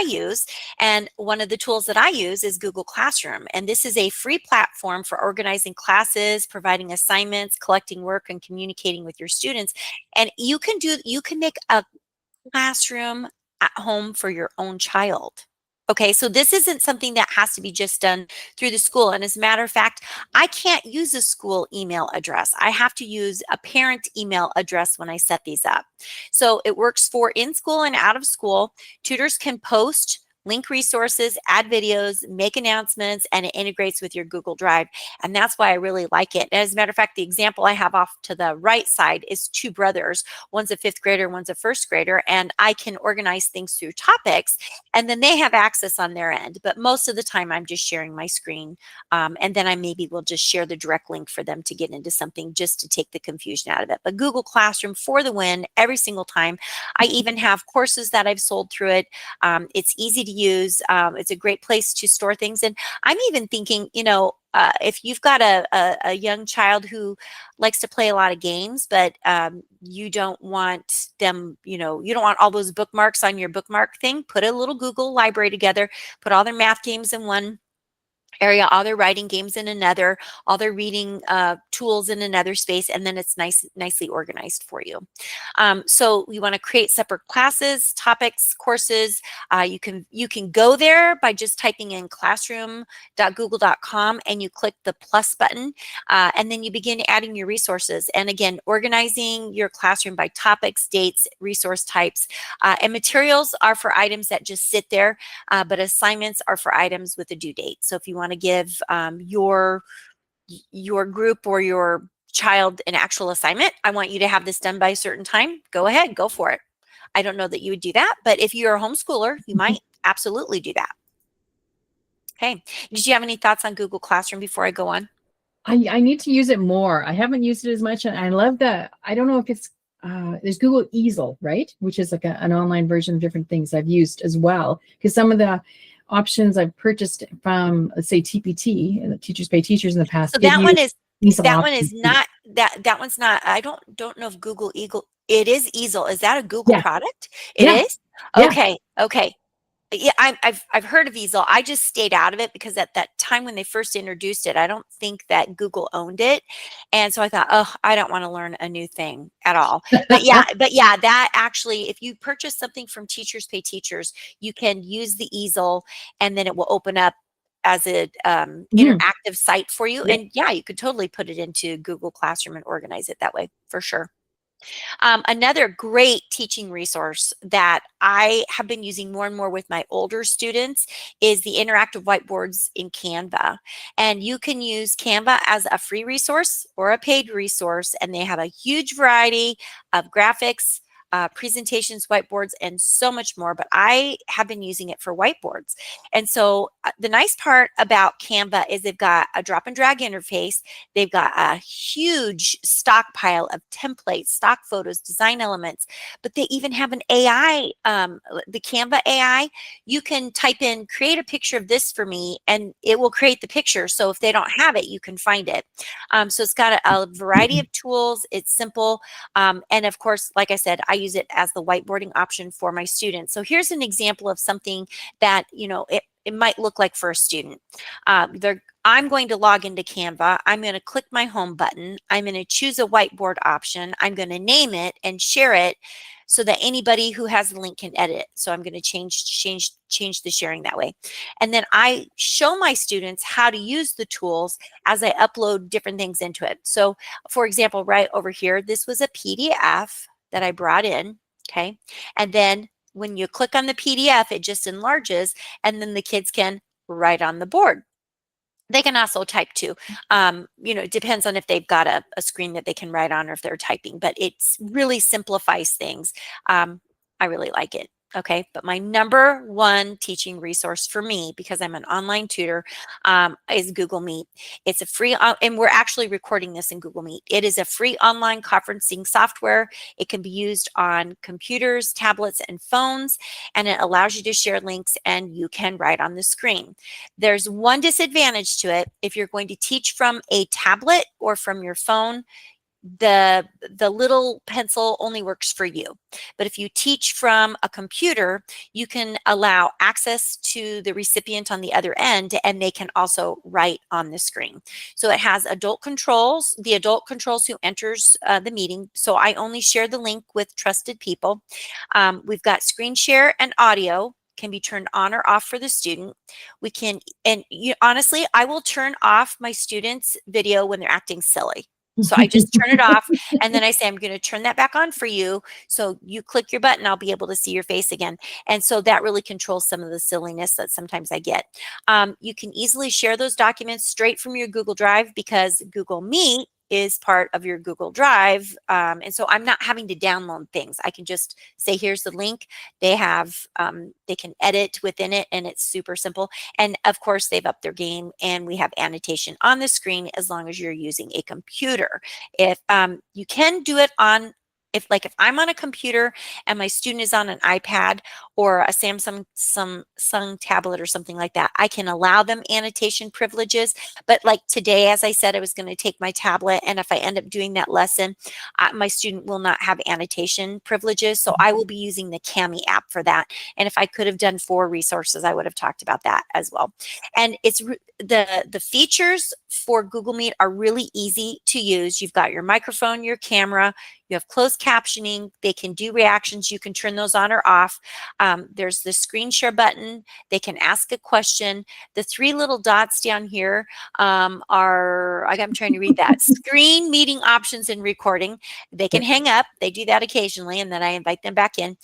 use. And one of the tools that I use is Google Classroom. And this is a free platform for organizing classes, providing assignments, collecting work, and communicating with your students. And you can make a classroom at home for your own child. Okay, so this isn't something that has to be just done through the school. And as a matter of fact, I can't use a school email address. I have to use a parent email address when I set these up. So it works for in school and out of school. Tutors can post, link resources, add videos, make announcements, and it integrates with your Google Drive. And that's why I really like it. As a matter of fact, the example I have off to the right side is two brothers. One's a fifth grader, one's a first grader, and I can organize things through topics, and then they have access on their end. But most of the time, I'm just sharing my screen, and then I maybe will just share the direct link for them to get into something just to take the confusion out of it. But Google Classroom for the win every single time. I even have courses that I've sold through it. It's easy to use. It's a great place to store things. And I'm even thinking, if you've got a young child who likes to play a lot of games, but you don't want them, you don't want all those bookmarks on your bookmark thing, put a little Google library together, put all their math games in one area, all their writing games in another, all their reading tools in another space, and then it's nicely organized for you. So you want to create separate classes, topics, courses. You can go there by just typing in classroom.google.com and you click the plus button, and then you begin adding your resources. And again, organizing your classroom by topics, dates, resource types, and materials are for items that just sit there, but assignments are for items with a due date. So if you want to give your group or your child an actual assignment, I want you to have this done by a certain time, go ahead, go for it. I don't know that you would do that, but if you're a homeschooler, you might absolutely do that. Okay. Did you have any thoughts on Google Classroom before I go on? I need to use it more. I haven't used it as much, and I love that. I don't know if it's there's Google Easel, right? Which is like an online version of different things I've used as well, because some of the options I've purchased from, let's say, TPT, Teachers Pay Teachers, in the past. So that one is not that one's not. I don't know if Google Eagle. It is Easel. Is that a Google product? It is. Okay. Okay. Yeah, I've heard of Easel. I just stayed out of it because at that time when they first introduced it, I don't think that Google owned it, and so I thought, oh, I don't want to learn a new thing at all. But yeah, that actually, if you purchase something from Teachers Pay Teachers, you can use the Easel, and then it will open up as an interactive site for you. And yeah, you could totally put it into Google Classroom and organize it that way for sure. Another great teaching resource that I have been using more and more with my older students is the interactive whiteboards in Canva. And you can use Canva as a free resource or a paid resource, and they have a huge variety of graphics, presentations, whiteboards, and so much more. But I have been using it for whiteboards. And so the nice part about Canva is they've got a drop and drag interface. They've got a huge stockpile of templates, stock photos, design elements, but they even have an AI, the Canva AI. You can type in, create a picture of this for me, and it will create the picture. So if they don't have it, you can find it. So it's got a variety of tools. It's simple. And of course, like I said, I use it as the whiteboarding option for my students. So here's an example of something that, it might look like for a student. I'm going to log into Canva. I'm going to click my home button. I'm going to choose a whiteboard option. I'm going to name it and share it so that anybody who has the link can edit it. So I'm going to change the sharing that way. And then I show my students how to use the tools as I upload different things into it. So for example, right over here, this was a PDF that I brought in, okay? And then when you click on the PDF, it just enlarges, and then the kids can write on the board. They can also type too. It depends on if they've got a screen that they can write on or if they're typing, but it really simplifies things. I really like it. Okay, but my number one teaching resource for me, because I'm an online tutor, is Google Meet. It's a free, and we're actually recording this in Google Meet. It is a free online conferencing software. It can be used on computers, tablets, and phones, and it allows you to share links and you can write on the screen. There's one disadvantage to it. If you're going to teach from a tablet or from your phone, the little pencil only works for you. But if you teach from a computer, you can allow access to the recipient on the other end, and they can also write on the screen. So it has adult controls, the adult controls who enters the meeting. So I only share the link with trusted people. We've got screen share and audio can be turned on or off for the student. We can, and honestly, I will turn off my students' video when they're acting silly. So I just turn it off, and then I say, I'm going to turn that back on for you. So you click your button, I'll be able to see your face again. And so that really controls some of the silliness that sometimes I get. You can easily share those documents straight from your Google Drive, because Google Meet is part of your Google Drive. And so I'm not having to download things. I can just say, here's the link. They have, they can edit within it, and it's super simple. And of course, they've upped their game, and we have annotation on the screen as long as you're using a computer. If you can do it on, if I'm on a computer and my student is on an iPad or a Samsung tablet or something like that, I can allow them annotation privileges. But like today, as I said, I was going to take my tablet, and if I end up doing that lesson, my student will not have annotation privileges. So I will be using the Kami app for that. And if I could have done 4 resources, I would have talked about that as well. And it's the features for Google Meet are really easy to use. You've got your microphone, your camera, you have closed captioning. They can do reactions. You can turn those on or off. There's the screen share button. They can ask a question. The 3 little dots down here are, I'm trying to read that, screen, meeting options, and recording. They can hang up. They do that occasionally, and then I invite them back in.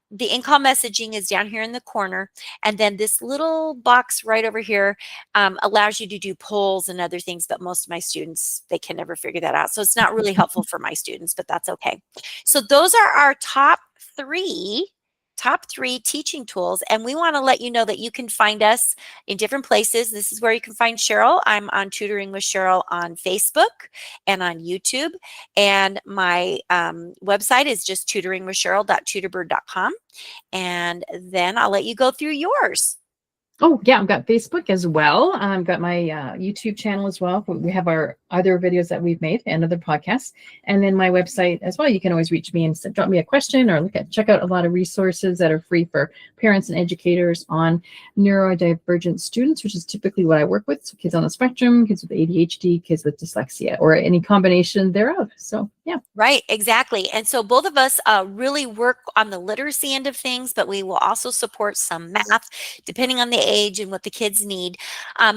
The in-call messaging is down here in the corner. And then this little box right over here allows you to do polls and other things, but most of my students, they can never figure that out. So it's not really helpful for my students, but that's okay. So those are our top three teaching tools. And we want to let you know that you can find us in different places. This is where you can find Sheryl. I'm on Tutoring with Sheryl on Facebook and on YouTube. And my website is just tutoringwithsheryl.tutorbird.com. And then I'll let you go through yours. Oh, yeah, I've got Facebook as well. I've got my YouTube channel as well. We have our other videos that we've made and other podcasts. And then my website as well. You can always reach me and drop me a question, or check out a lot of resources that are free for parents and educators on neurodivergent students, which is typically what I work with. So kids on the spectrum, kids with ADHD, kids with dyslexia, or any combination thereof. So, yeah. Right, exactly. And so both of us really work on the literacy end of things, but we will also support some math, depending on the age and what the kids need.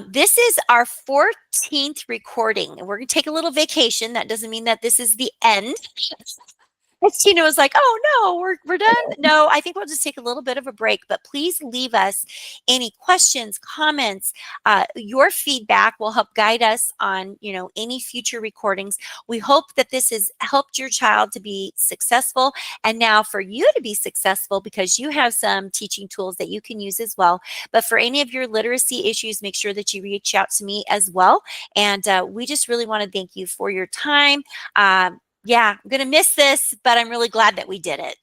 This is our 14th recording, and we're going to take a little vacation. That doesn't mean that this is the end. Tina was like, oh no, we're done. No, I think we'll just take a little bit of a break, but please leave us any questions, comments. Your feedback will help guide us on, any future recordings. We hope that this has helped your child to be successful, and now for you to be successful, because you have some teaching tools that you can use as well. But for any of your literacy issues, make sure that you reach out to me as well. And we just really want to thank you for your time. Yeah, I'm going to miss this, but I'm really glad that we did it.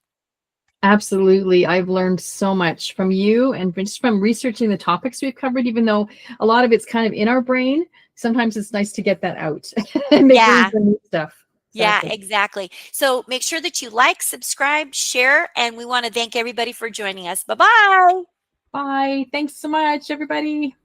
Absolutely. I've learned so much from you and just from researching the topics we've covered, even though a lot of it's kind of in our brain. Sometimes it's nice to get that out and make room for new stuff. Yeah, exactly. So make sure that you like, subscribe, share, and we want to thank everybody for joining us. Bye-bye. Bye. Thanks so much, everybody.